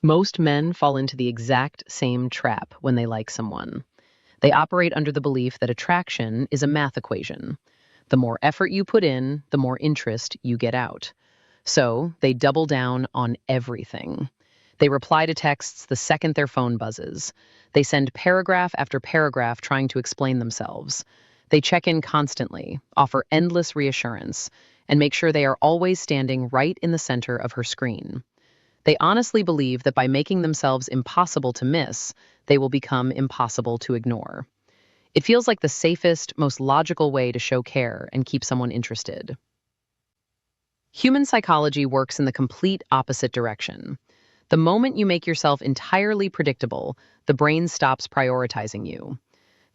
Most men fall into the exact same trap when they like someone. They operate under the belief that attraction is a math equation. The more effort you put in, the more interest you get out. So they double down on everything. They reply to texts the second their phone buzzes. They send paragraph after paragraph trying to explain themselves. They check in constantly, offer endless reassurance, and make sure they are always standing right in the center of her screen. They honestly believe that by making themselves impossible to miss, they will become impossible to ignore. It feels like the safest, most logical way to show care and keep someone interested. Human psychology works in the complete opposite direction. The moment you make yourself entirely predictable, the brain stops prioritizing you.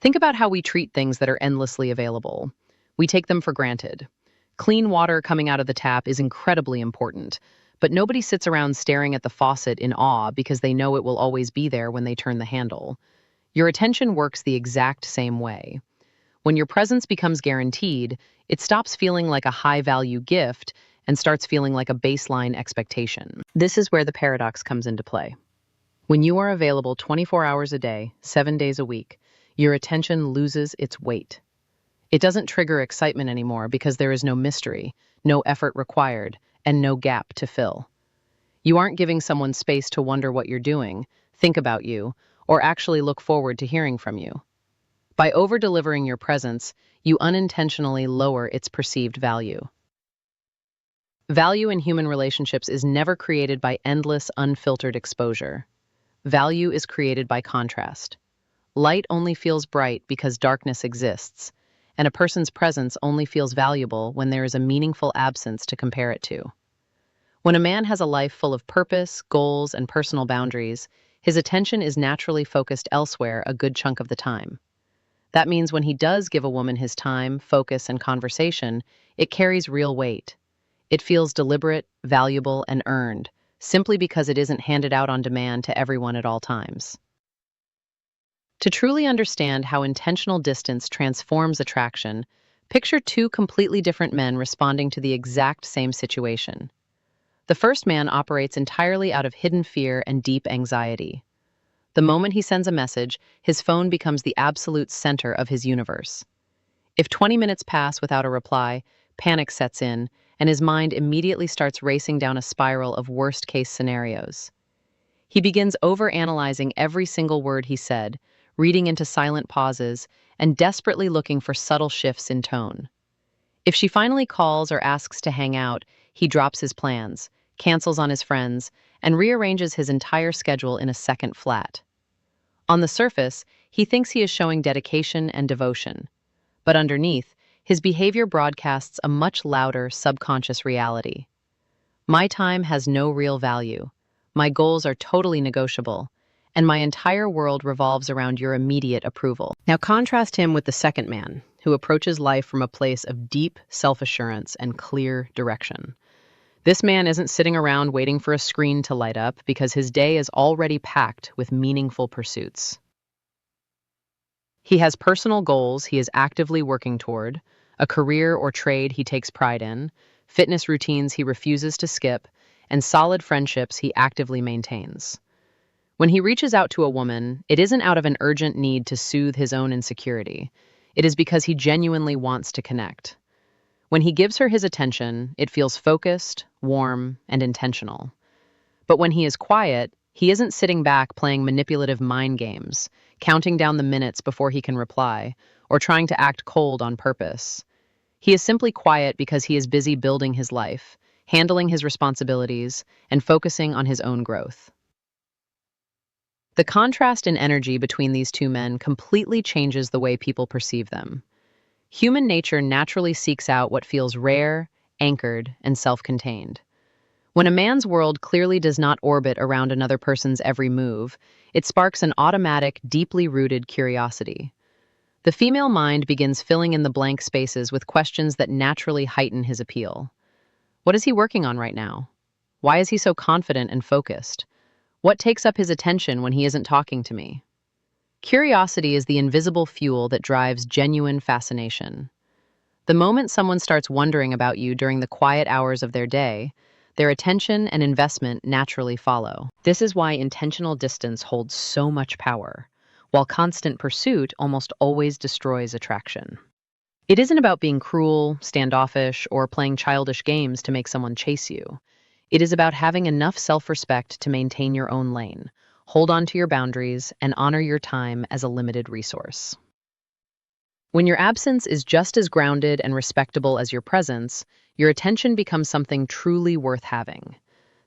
Think about how we treat things that are endlessly available. We take them for granted. Clean water coming out of the tap is incredibly important, but nobody sits around staring at the faucet in awe because they know it will always be there when they turn the handle. Your attention works the exact same way. When your presence becomes guaranteed, it stops feeling like a high-value gift and starts feeling like a baseline expectation. This is where the paradox comes into play. When you are available 24 hours a day, 7 days a week, your attention loses its weight. It doesn't trigger excitement anymore because there is no mystery, no effort required, and no gap to fill. You aren't giving someone space to wonder what you're doing, think about you, or actually look forward to hearing from you. By over-delivering your presence, you unintentionally lower its perceived value. Value in human relationships is never created by endless, unfiltered exposure. Value is created by contrast. Light only feels bright because darkness exists, and a person's presence only feels valuable when there is a meaningful absence to compare it to. When a man has a life full of purpose, goals, and personal boundaries, his attention is naturally focused elsewhere a good chunk of the time. That means when he does give a woman his time, focus, and conversation, it carries real weight. It feels deliberate, valuable, and earned, simply because it isn't handed out on demand to everyone at all times. To truly understand how intentional distance transforms attraction, picture two completely different men responding to the exact same situation. The first man operates entirely out of hidden fear and deep anxiety. The moment he sends a message, his phone becomes the absolute center of his universe. If 20 minutes pass without a reply, panic sets in, and his mind immediately starts racing down a spiral of worst-case scenarios. He begins overanalyzing every single word he said, reading into silent pauses, and desperately looking for subtle shifts in tone. If she finally calls or asks to hang out, he drops his plans, cancels on his friends, and rearranges his entire schedule in a second flat. On the surface, he thinks he is showing dedication and devotion, but underneath, his behavior broadcasts a much louder subconscious reality. My time has no real value. My goals are totally negotiable, and my entire world revolves around your immediate approval. Now contrast him with the second man, who approaches life from a place of deep self-assurance and clear direction. This man isn't sitting around waiting for a screen to light up because his day is already packed with meaningful pursuits. He has personal goals he is actively working toward, a career or trade he takes pride in, fitness routines he refuses to skip, and solid friendships he actively maintains. When he reaches out to a woman, it isn't out of an urgent need to soothe his own insecurity. It is because he genuinely wants to connect. When he gives her his attention, it feels focused, warm, and intentional. But when he is quiet, he isn't sitting back playing manipulative mind games, counting down the minutes before he can reply, or trying to act cold on purpose. He is simply quiet because he is busy building his life, handling his responsibilities, and focusing on his own growth. The contrast in energy between these two men completely changes the way people perceive them. Human nature naturally seeks out what feels rare, anchored, and self-contained. When a man's world clearly does not orbit around another person's every move, it sparks an automatic, deeply rooted curiosity. The female mind begins filling in the blank spaces with questions that naturally heighten his appeal. What is he working on right now? Why is he so confident and focused? What takes up his attention when he isn't talking to me? Curiosity is the invisible fuel that drives genuine fascination. The moment someone starts wondering about you during the quiet hours of their day, their attention and investment naturally follow. This is why intentional distance holds so much power, while constant pursuit almost always destroys attraction. It isn't about being cruel, standoffish, or playing childish games to make someone chase you. It is about having enough self-respect to maintain your own lane, hold on to your boundaries, and honor your time as a limited resource. When your absence is just as grounded and respectable as your presence, your attention becomes something truly worth having.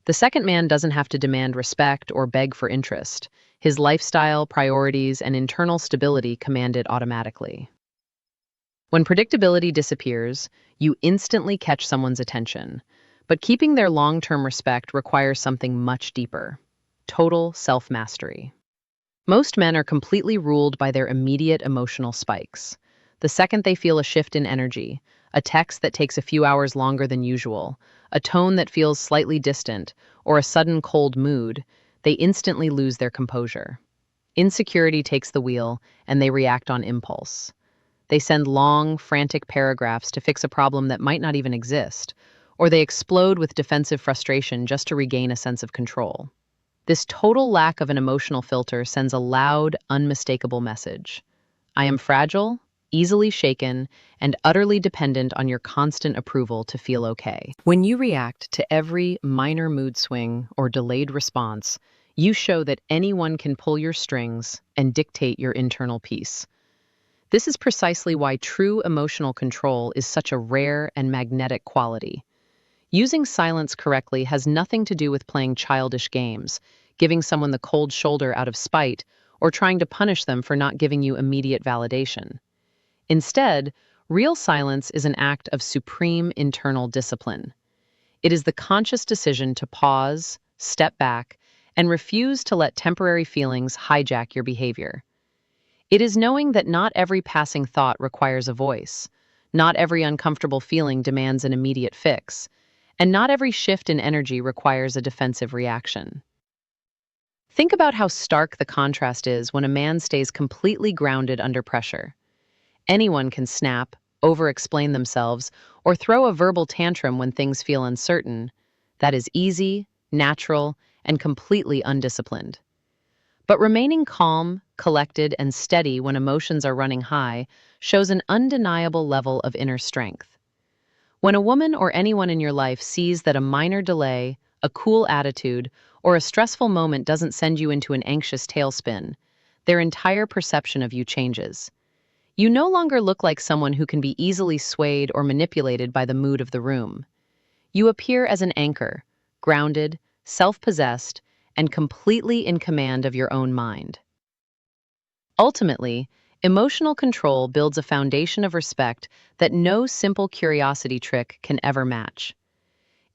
The second man doesn't have to demand respect or beg for interest. His lifestyle, priorities, and internal stability command it automatically. When predictability disappears, you instantly catch someone's attention. But keeping their long-term respect requires something much deeper: total self-mastery. Most men are completely ruled by their immediate emotional spikes. The second they feel a shift in energy, a text that takes a few hours longer than usual, a tone that feels slightly distant, or a sudden cold mood, they instantly lose their composure. Insecurity takes the wheel, and they react on impulse. They send long, frantic paragraphs to fix a problem that might not even exist, or they explode with defensive frustration just to regain a sense of control. This total lack of an emotional filter sends a loud, unmistakable message. I am fragile, easily shaken, and utterly dependent on your constant approval to feel okay. When you react to every minor mood swing or delayed response, you show that anyone can pull your strings and dictate your internal peace. This is precisely why true emotional control is such a rare and magnetic quality. Using silence correctly has nothing to do with playing childish games, giving someone the cold shoulder out of spite, or trying to punish them for not giving you immediate validation. Instead, real silence is an act of supreme internal discipline. It is the conscious decision to pause, step back, and refuse to let temporary feelings hijack your behavior. It is knowing that not every passing thought requires a voice, not every uncomfortable feeling demands an immediate fix, and not every shift in energy requires a defensive reaction. Think about how stark the contrast is when a man stays completely grounded under pressure. Anyone can snap, over-explain themselves, or throw a verbal tantrum when things feel uncertain. That is easy, natural, and completely undisciplined. But remaining calm, collected, and steady when emotions are running high shows an undeniable level of inner strength. When a woman or anyone in your life sees that a minor delay, a cool attitude, or a stressful moment doesn't send you into an anxious tailspin, their entire perception of you changes. You no longer look like someone who can be easily swayed or manipulated by the mood of the room. You appear as an anchor, grounded, self-possessed, and completely in command of your own mind. Ultimately, emotional control builds a foundation of respect that no simple curiosity trick can ever match.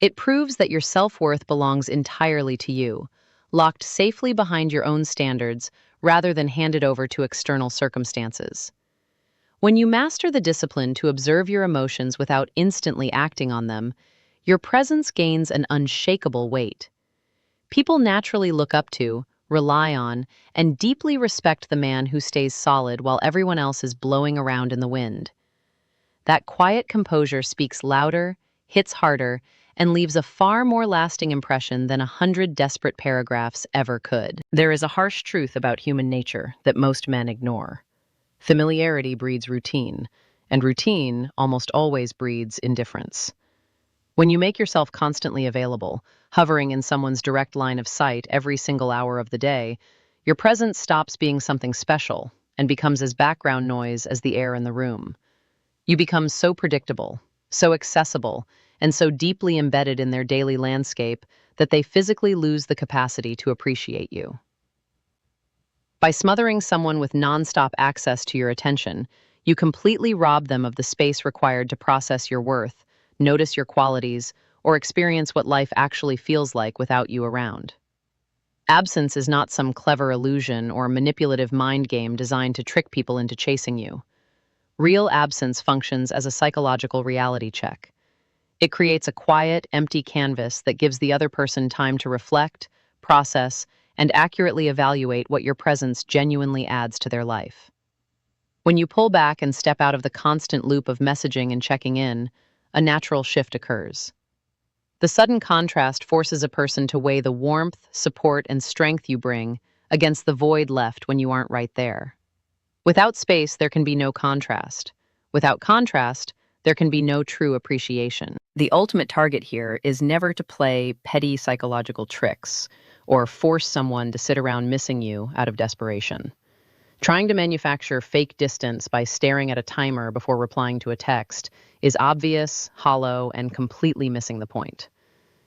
It proves that your self-worth belongs entirely to you, locked safely behind your own standards rather than handed over to external circumstances. When you master the discipline to observe your emotions without instantly acting on them, your presence gains an unshakable weight. People naturally look up to, rely on, and deeply respect the man who stays solid while everyone else is blowing around in the wind. That quiet composure speaks louder, hits harder, and leaves a far more lasting impression than 100 desperate paragraphs ever could. There is a harsh truth about human nature that most men ignore. Familiarity breeds routine, and routine almost always breeds indifference. When you make yourself constantly available, hovering in someone's direct line of sight every single hour of the day, your presence stops being something special and becomes as background noise as the air in the room. You become so predictable, so accessible, and so deeply embedded in their daily landscape that they physically lose the capacity to appreciate you. By smothering someone with nonstop access to your attention, you completely rob them of the space required to process your worth, notice your qualities, or experience what life actually feels like without you around. Absence is not some clever illusion or manipulative mind game designed to trick people into chasing you. Real absence functions as a psychological reality check. It creates a quiet, empty canvas that gives the other person time to reflect, process, and accurately evaluate what your presence genuinely adds to their life. When you pull back and step out of the constant loop of messaging and checking in, a natural shift occurs. The sudden contrast forces a person to weigh the warmth, support, and strength you bring against the void left when you aren't right there. Without space, there can be no contrast. Without contrast, there can be no true appreciation. The ultimate target here is never to play petty psychological tricks or force someone to sit around missing you out of desperation. Trying to manufacture fake distance by staring at a timer before replying to a text is obvious, hollow, and completely missing the point.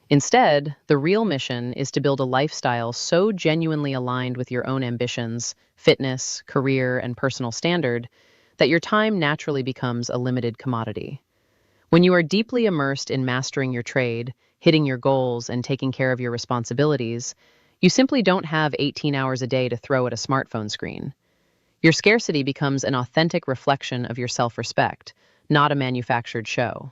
Instead, the real mission is to build a lifestyle so genuinely aligned with your own ambitions, fitness, career, and personal standard that your time naturally becomes a limited commodity. When you are deeply immersed in mastering your trade, hitting your goals, and taking care of your responsibilities, you simply don't have 18 hours a day to throw at a smartphone screen. Your scarcity becomes an authentic reflection of your self-respect, not a manufactured show.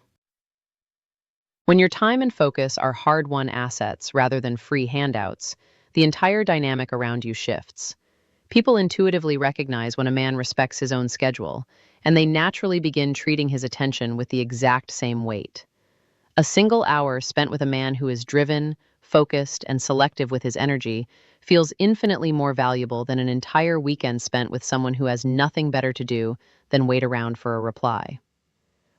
When your time and focus are hard-won assets rather than free handouts, the entire dynamic around you shifts. People intuitively recognize when a man respects his own schedule, and they naturally begin treating his attention with the exact same weight. A single hour spent with a man who is driven, focused, and selective with his energy feels infinitely more valuable than an entire weekend spent with someone who has nothing better to do than wait around for a reply.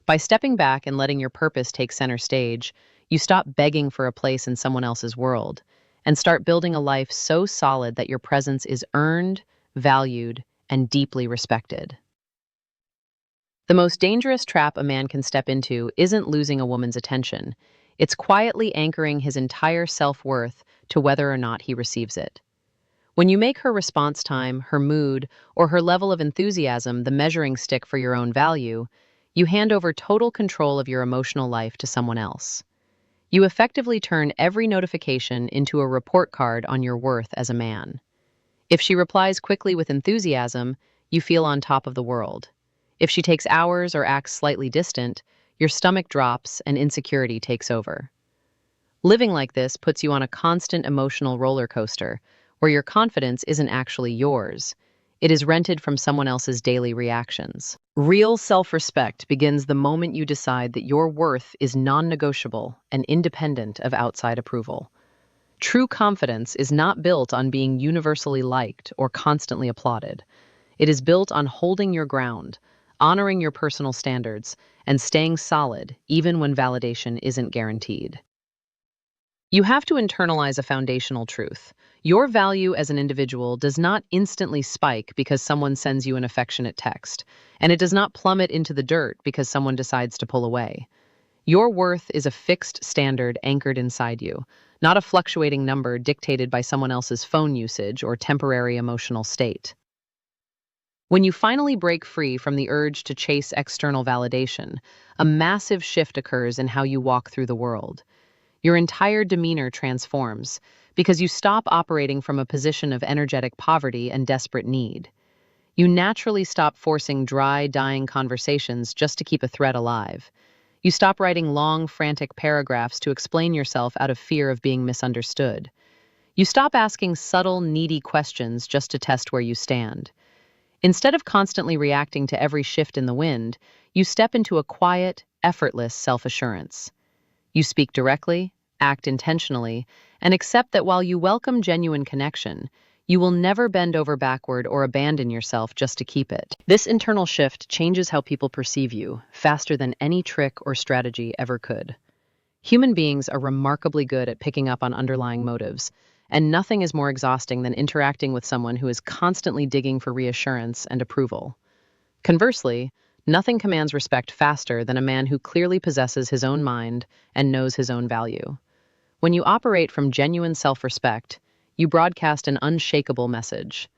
By stepping back and letting your purpose take center stage, you stop begging for a place in someone else's world and start building a life so solid that your presence is earned, valued, and deeply respected. The most dangerous trap a man can step into isn't losing a woman's attention. It's quietly anchoring his entire self-worth to whether or not he receives it. When you make her response time, her mood, or her level of enthusiasm the measuring stick for your own value, you hand over total control of your emotional life to someone else. You effectively turn every notification into a report card on your worth as a man. If she replies quickly with enthusiasm, you feel on top of the world. If she takes hours or acts slightly distant, your stomach drops and insecurity takes over. Living like this puts you on a constant emotional roller coaster, where your confidence isn't actually yours. It is rented from someone else's daily reactions. Real self-respect begins the moment you decide that your worth is non-negotiable and independent of outside approval. True confidence is not built on being universally liked or constantly applauded. It is built on holding your ground, honoring your personal standards, and staying solid even when validation isn't guaranteed. You have to internalize a foundational truth. Your value as an individual does not instantly spike because someone sends you an affectionate text, and it does not plummet into the dirt because someone decides to pull away. Your worth is a fixed standard anchored inside you, not a fluctuating number dictated by someone else's phone usage or temporary emotional state. When you finally break free from the urge to chase external validation, a massive shift occurs in how you walk through the world. Your entire demeanor transforms because you stop operating from a position of energetic poverty and desperate need. You naturally stop forcing dry, dying conversations just to keep a thread alive. You stop writing long, frantic paragraphs to explain yourself out of fear of being misunderstood. You stop asking subtle, needy questions just to test where you stand. Instead of constantly reacting to every shift in the wind, you step into a quiet, effortless self-assurance. You speak directly, act intentionally, and accept that while you welcome genuine connection, you will never bend over backward or abandon yourself just to keep it. This internal shift changes how people perceive you, faster than any trick or strategy ever could. Human beings are remarkably good at picking up on underlying motives, and nothing is more exhausting than interacting with someone who is constantly digging for reassurance and approval. Conversely, nothing commands respect faster than a man who clearly possesses his own mind and knows his own value. When you operate from genuine self-respect, you broadcast an unshakable message.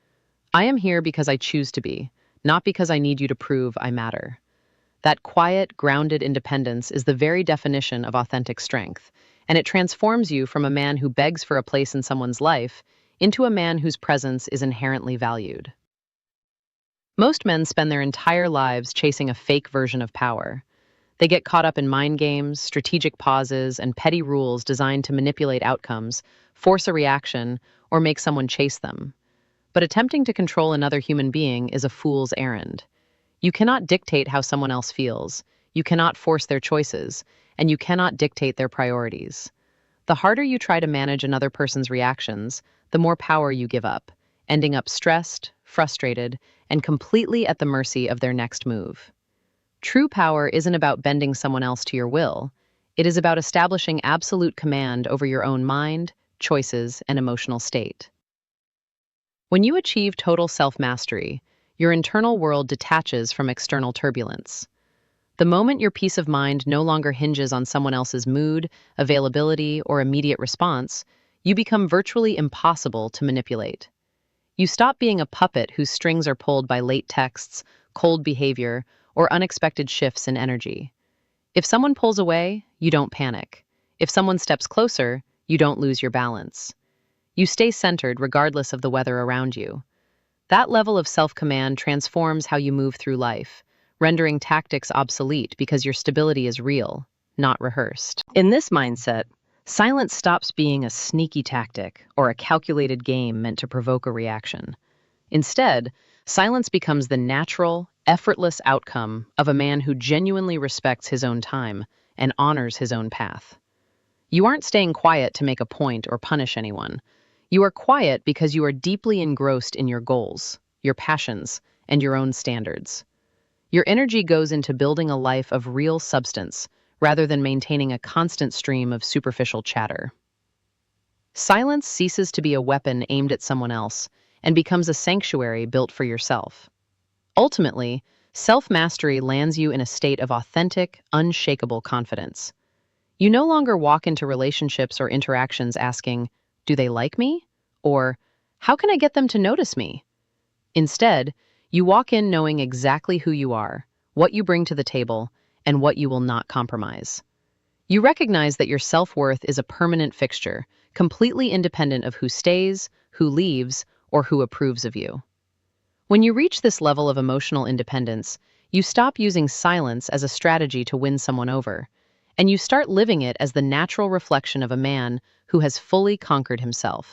I am here because I choose to be, not because I need you to prove I matter. That quiet, grounded independence is the very definition of authentic strength, and it transforms you from a man who begs for a place in someone's life into a man whose presence is inherently valued. Most men spend their entire lives chasing a fake version of power. They get caught up in mind games, strategic pauses, and petty rules designed to manipulate outcomes, force a reaction, or make someone chase them. But attempting to control another human being is a fool's errand. You cannot dictate how someone else feels. You cannot force their choices. and you cannot dictate their priorities. The harder you try to manage another person's reactions, the more power you give up, ending up stressed, frustrated, and completely at the mercy of their next move. True power isn't about bending someone else to your will. It is about establishing absolute command over your own mind, choices, and emotional state. When you achieve total self-mastery, your internal world detaches from external turbulence. The moment your peace of mind no longer hinges on someone else's mood, availability, or immediate response, you become virtually impossible to manipulate. You stop being a puppet whose strings are pulled by late texts, cold behavior, or unexpected shifts in energy. If someone pulls away, you don't panic. If someone steps closer, you don't lose your balance. You stay centered regardless of the weather around you. That level of self-command transforms how you move through life, rendering tactics obsolete because your stability is real, not rehearsed. In this mindset, silence stops being a sneaky tactic or a calculated game meant to provoke a reaction. Instead, silence becomes the natural, effortless outcome of a man who genuinely respects his own time and honors his own path. You aren't staying quiet to make a point or punish anyone. You are quiet because you are deeply engrossed in your goals, your passions, and your own standards. Your energy goes into building a life of real substance rather than maintaining a constant stream of superficial chatter. Silence ceases to be a weapon aimed at someone else and becomes a sanctuary built for yourself. Ultimately, self-mastery lands you in a state of authentic, unshakable confidence. You no longer walk into relationships or interactions asking, "Do they like me?" Or, "How can I get them to notice me?" Instead, you walk in knowing exactly who you are, what you bring to the table, and what you will not compromise. You recognize that your self-worth is a permanent fixture, completely independent of who stays, who leaves, or who approves of you. When you reach this level of emotional independence, you stop using silence as a strategy to win someone over, and you start living it as the natural reflection of a man who has fully conquered himself.